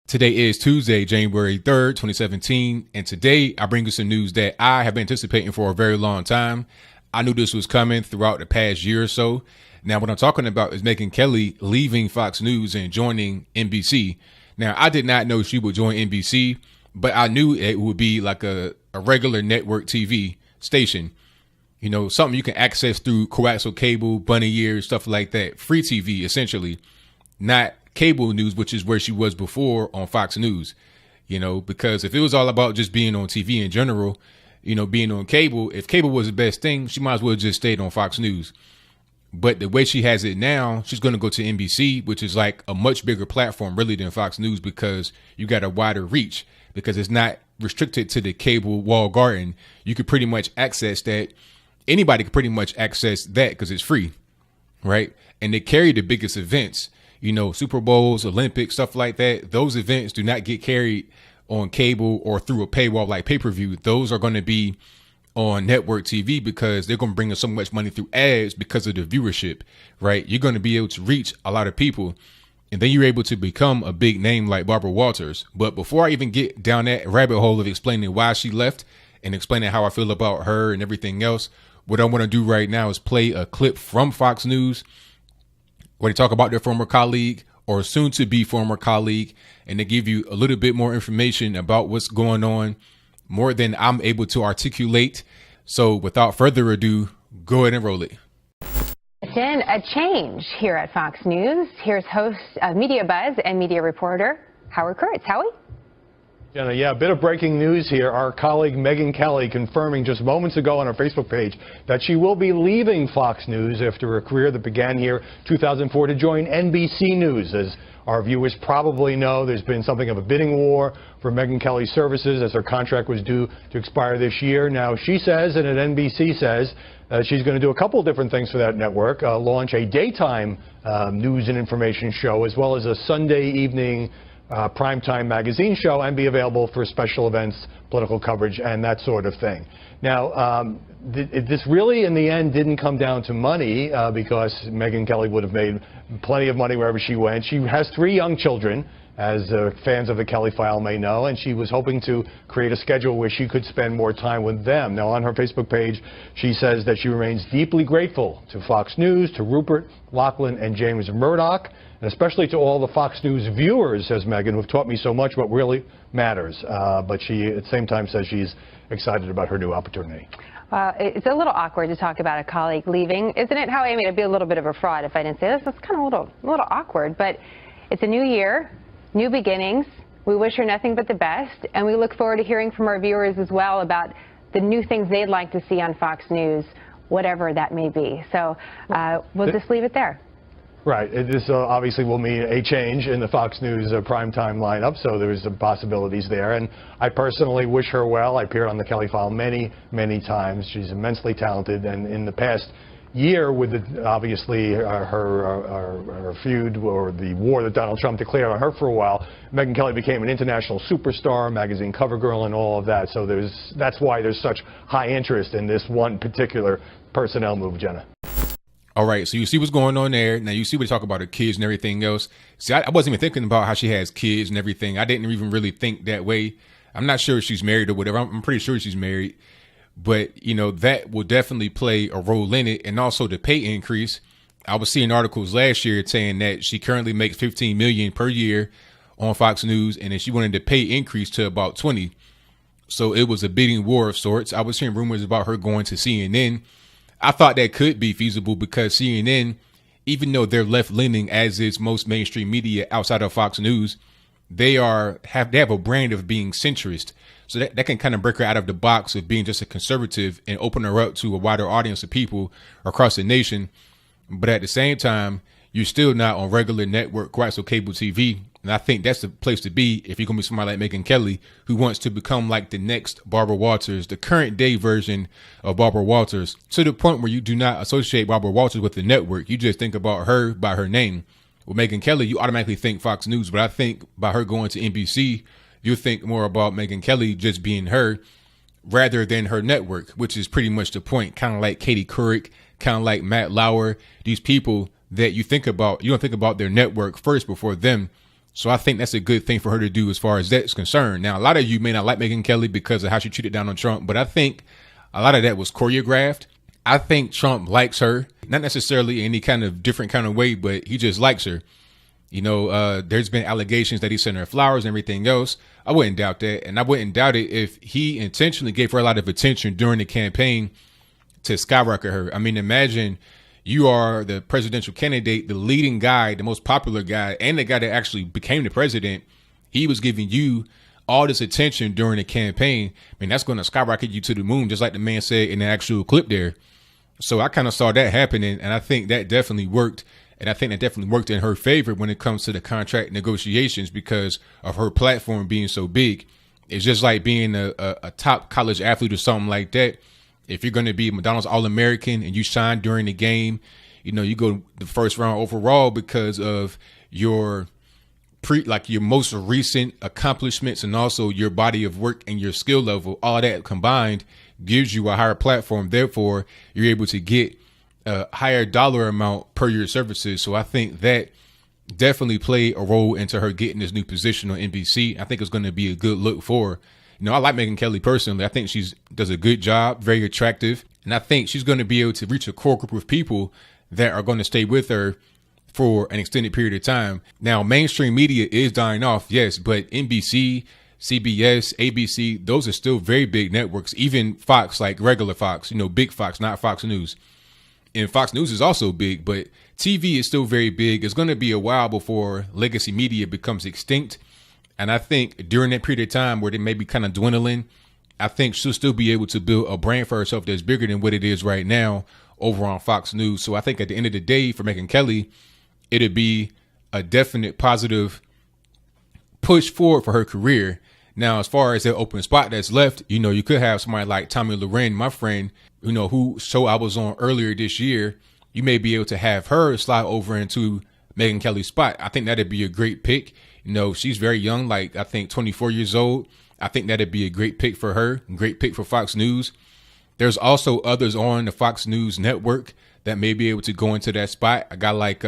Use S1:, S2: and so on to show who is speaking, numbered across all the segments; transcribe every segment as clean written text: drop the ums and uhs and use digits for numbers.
S1: Today is Tuesday, January 3rd, 2017, and today I bring you some news that I have been anticipating for a very long time. I knew this was coming throughout the past year or so. Now, what I'm talking about is Megyn Kelly leaving Fox News and joining NBC. Now, I did not know she would join NBC, but I knew it would be like a regular network TV station. You know, something you can access through coaxial cable, bunny ears, stuff like that. Free TV, essentially, not cable news, which is where she was before on Fox News, you know, because if it was all about just being on TV in general, you know, being on cable, if cable was the best thing, she might as well just stayed on Fox News. But the way she has it now, she's going to go to NBC, which is like a much bigger platform really than Fox News, because you got a wider reach, because it's not restricted to the cable walled garden. You could pretty much access that. Anybody could pretty much access that because it's free, right? And they carry the biggest events. You know, Super Bowls, Olympics, stuff like that. Those events do not get carried on cable or through a paywall like pay-per-view. Those are going to be on network TV because they're going to bring us so much money through ads because of the viewership, right? You're going to be able to reach a lot of people, and then you're able to become a big name like Barbara Walters. But before I even get down that rabbit hole of explaining why she left and explaining how I feel about her and everything else, what I want to do right now is play a clip from Fox News where they talk about their former colleague or soon to be former colleague, and they give you a little bit more information about what's going on, more than I'm able to articulate. So without further ado, go ahead and roll it.
S2: In a change here at Fox News. Here's host of Media Buzz and media reporter Howard Kurtz. Howie?
S3: Jenna, yeah, a bit of breaking news here. Our colleague Megyn Kelly confirming just moments ago on her Facebook page that she will be leaving Fox News after a career that began here 2004 to join NBC News. As our viewers probably know, there's been something of a bidding war for Megyn Kelly's services as her contract was due to expire this year. Now, she says, and at NBC says, she's going to do a couple of different things for that network, launch a daytime news and information show, as well as a Sunday evening primetime magazine show, and be available for special events, political coverage, and that sort of thing. Now, this really, in the end, didn't come down to money because Megyn Kelly would have made plenty of money wherever she went. She has 3 young children, as fans of the Kelly File may know, and she was hoping to create a schedule where she could spend more time with them. Now, on her Facebook page, she says that she remains deeply grateful to Fox News, to Rupert, Lachlan, and James Murdoch, and especially to all the Fox News viewers, says Megyn, who've taught me so much what really matters. But she, at the same time, says she's excited about her new opportunity.
S2: It's a little awkward to talk about a colleague leaving, isn't it, Howie? I mean, it'd be a little bit of a fraud if I didn't say this. It's kind of a little awkward, but it's a new year, new beginnings. We wish her nothing but the best, and we look forward to hearing from our viewers as well about the new things they'd like to see on Fox News, whatever that may be. So we'll just leave it there.
S3: Right. This obviously will mean a change in the Fox News primetime lineup, so there's some possibilities there. And I personally wish her well. I appeared on the Kelly File many, many times. She's immensely talented, and in the past year, with obviously her feud or the war that Donald Trump declared on her for a while, Megyn Kelly became an international superstar, magazine cover girl, and all of that. So that's why there's such high interest in this one particular personnel move, Jenna.
S1: All right, so you see what's going on there. Now, you see what they talk about her kids and everything else. See, I wasn't even thinking about how she has kids and everything. I didn't even really think that way. I'm not sure if she's married or whatever. I'm pretty sure she's married. But, you know, that will definitely play a role in it. And also the pay increase. I was seeing articles last year saying that she currently makes $15 million per year on Fox News, and then she wanted the pay increase to about 20. So it was a bidding war of sorts. I was hearing rumors about her going to CNN. I thought that could be feasible because CNN, even though they're left leaning as is most mainstream media outside of Fox News, they have a brand of being centrist. So that can kind of break her out of the box of being just a conservative and open her up to a wider audience of people across the nation. But at the same time, you're still not on regular network, coaxial cable TV. And I think that's the place to be if you're going to be somebody like Megyn Kelly, who wants to become like the next Barbara Walters, the current day version of Barbara Walters, to the point where you do not associate Barbara Walters with the network. You just think about her by her name. With Megyn Kelly, you automatically think Fox News. But I think by her going to NBC, you think more about Megyn Kelly just being her rather than her network, which is pretty much the point. Kind of like Katie Couric, kind of like Matt Lauer, these people that you think about, you don't think about their network first before them. So I think that's a good thing for her to do as far as that's concerned. Now, a lot of you may not like Megyn Kelly because of how she treated down on Trump, but I think a lot of that was choreographed. I think Trump likes her, not necessarily any kind of different kind of way, but he just likes her. You know, there's been allegations that he sent her flowers and everything else. I wouldn't doubt that. And I wouldn't doubt it if he intentionally gave her a lot of attention during the campaign to skyrocket her. I mean, imagine you are the presidential candidate, the leading guy, the most popular guy, and the guy that actually became the president. He was giving you all this attention during the campaign. I mean, that's going to skyrocket you to the moon, just like the man said in the actual clip there. So I kind of saw that happening, and I think that definitely worked. And I think that definitely worked in her favor when it comes to the contract negotiations because of her platform being so big. It's just like being a top college athlete or something like that. If you're going to be McDonald's All-American and you shine during the game, you know, you go the first round overall because of your your most recent accomplishments and also your body of work and your skill level. All that combined gives you a higher platform. Therefore, you're able to get a higher dollar amount per your services. So I think that definitely played a role into her getting this new position on NBC. I think it's going to be a good look for her. You know, I like Megyn Kelly personally. I think she does a good job, very attractive. And I think she's going to be able to reach a core group of people that are going to stay with her for an extended period of time. Now, mainstream media is dying off, yes, but NBC, CBS, ABC, those are still very big networks. Even Fox, like regular Fox, you know, big Fox, not Fox News. And Fox News is also big, but TV is still very big. It's going to be a while before legacy media becomes extinct. And I think during that period of time where they may be kind of dwindling, I think she'll still be able to build a brand for herself that's bigger than what it is right now over on Fox News. So I think at the end of the day for Megyn Kelly, it'd be a definite positive push forward for her career. Now, as far as that open spot that's left, you know, you could have somebody like Tomi Lahren, my friend, you know, who show I was on earlier this year. You may be able to have her slide over into Megyn Kelly's spot. I think that'd be a great pick. You know, she's very young, like I think 24 years old. I think that'd be a great pick for her, great pick for Fox News. There's also others on the Fox News network that may be able to go into that spot. I got like,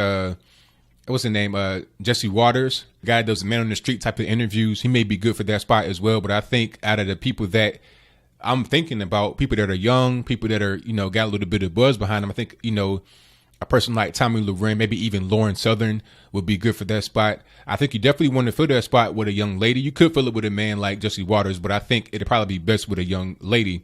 S1: what's his name? Jesse Waters, guy that does man on the street type of interviews. He may be good for that spot as well. But I think out of the people that I'm thinking about, people that are young, people that are, you know, got a little bit of buzz behind them, I think, you know, a person like Tomi Lahren, maybe even Lauren Southern would be good for that spot. I think you definitely want to fill that spot with a young lady. You could fill it with a man like Jesse Waters, but I think it'd probably be best with a young lady.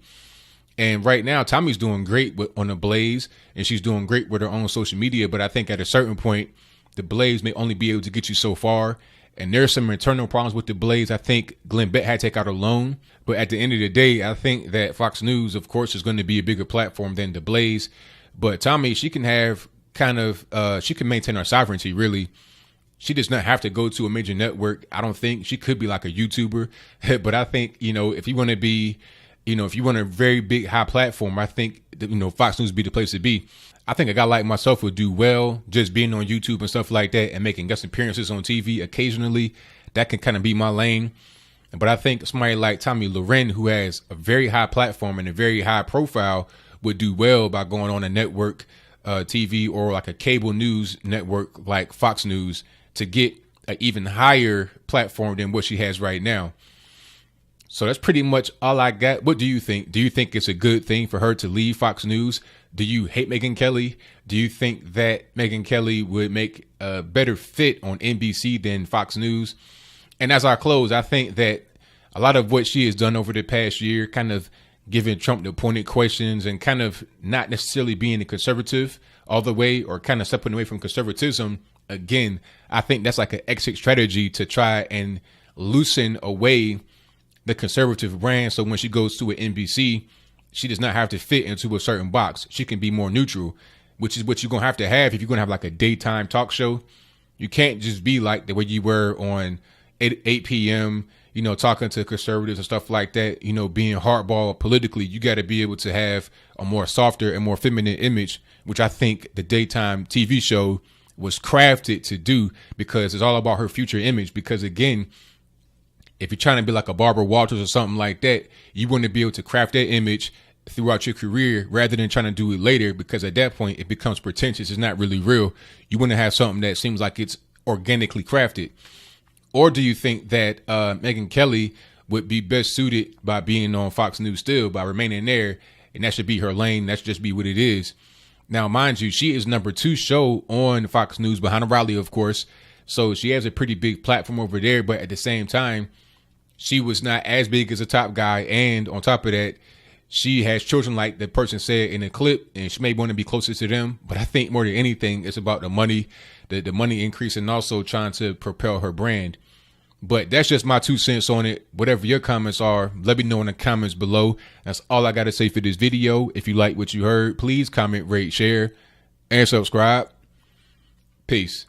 S1: And right now, Tommy's doing great on the Blaze, and she's doing great with her own social media. But I think at a certain point, the Blaze may only be able to get you so far. And there's some internal problems with the Blaze. I think Glenn Beck had to take out a loan. But at the end of the day, I think that Fox News, of course, is going to be a bigger platform than the Blaze. But Tomi, she can have she can maintain her sovereignty, really. She does not have to go to a major network. I don't think she could be like a YouTuber. But I think, you know, if you want to be, you know, if you want a very big high platform, I think, you know, Fox News would be the place to be. I think a guy like myself would do well just being on YouTube and stuff like that and making guest appearances on TV occasionally. That can kind of be my lane. But I think somebody like Tomi Lahren, who has a very high platform and a very high profile, would do well by going on a network TV or like a cable news network like Fox News to get an even higher platform than what she has right now. So that's pretty much all I got. What do you think? Do you think it's a good thing for her to leave Fox News? Do you hate Megyn Kelly? Do you think that Megyn Kelly would make a better fit on NBC than Fox News? And as I close, I think that a lot of what she has done over the past year, kind of giving Trump the pointed questions and kind of not necessarily being a conservative all the way or kind of stepping away from conservatism. Again, I think that's like an exit strategy to try and loosen away the conservative brand. So when she goes to an NBC, she does not have to fit into a certain box. She can be more neutral, which is what you're going to have if you're going to have like a daytime talk show. You can't just be like the way you were on 8 p.m., you know, talking to conservatives and stuff like that, you know, being hardball politically. You got to be able to have a more softer and more feminine image, which I think the daytime TV show was crafted to do because it's all about her future image. Because again, if you're trying to be like a Barbara Walters or something like that, you want to be able to craft that image throughout your career rather than trying to do it later, because at that point it becomes pretentious. It's not really real. You want to have something that seems like it's organically crafted. Or do you think that Megyn Kelly would be best suited by being on Fox News still, by remaining there, and that should be her lane? That should just be what it is. Now, mind you, she is #2 show on Fox News behind Riley, of course. So she has a pretty big platform over there. But at the same time, she was not as big as a top guy. And on top of that, she has children, like the person said in the clip, and she may want to be closer to them. But I think more than anything, it's about the money, the money increase, and also trying to propel her brand. But that's just my 2 cents on it. Whatever your comments are, let me know in the comments below. That's all I got to say for this video. If you like what you heard, please comment, rate, share, and subscribe. Peace.